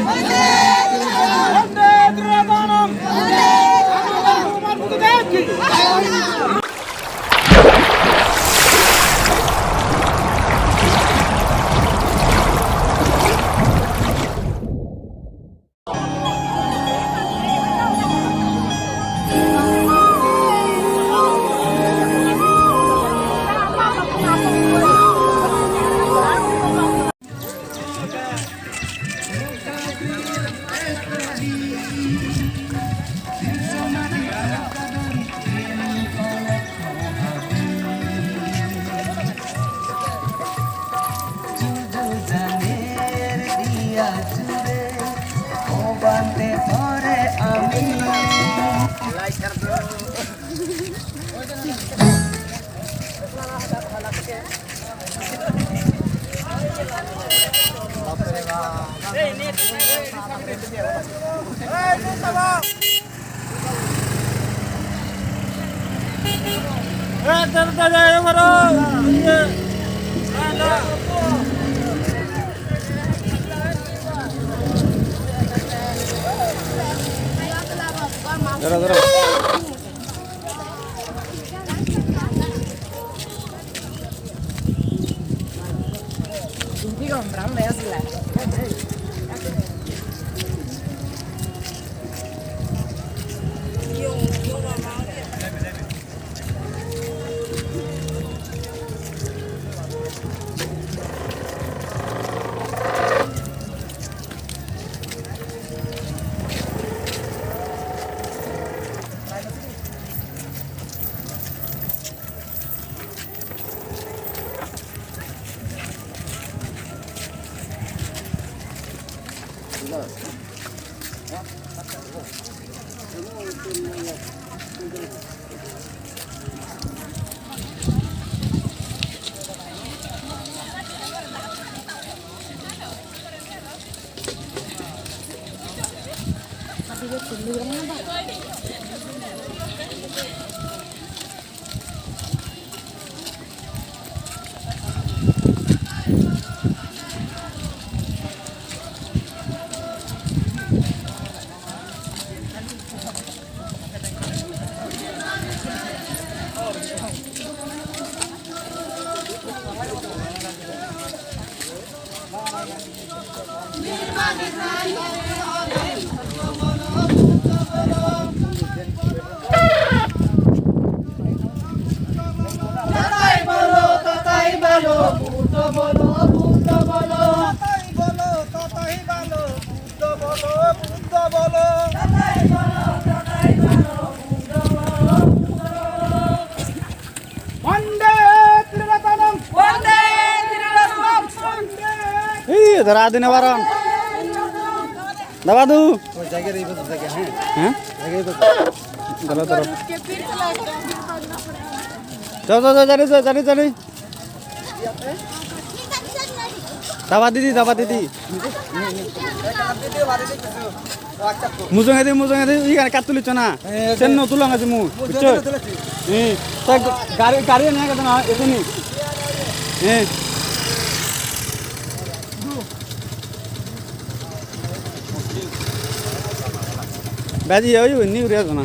বন্দে দুর্যোধনম ধরা দিনে বারণ দাবা দু হ্যাঁ ধরো ধরো যাও যাও জানি জানি জানি দাবা দিদি মুজঙ্গে দি ইখানে কাট তুলিছ না সেন তুলং আছে মু বুঝছো গাড়ি গাড়ি নিয়ে গেছে না এখানে হ্যাঁ Baji ya, you ini udah sana.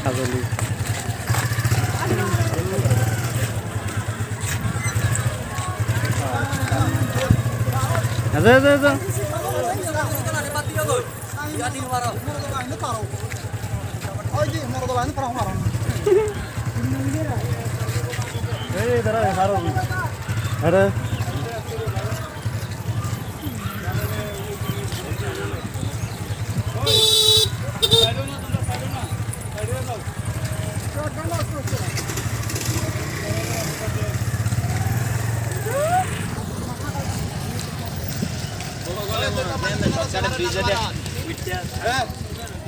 Kazali. Ada. Ada.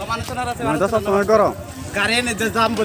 Mana sana rasa? Mana sana? Garis ni jam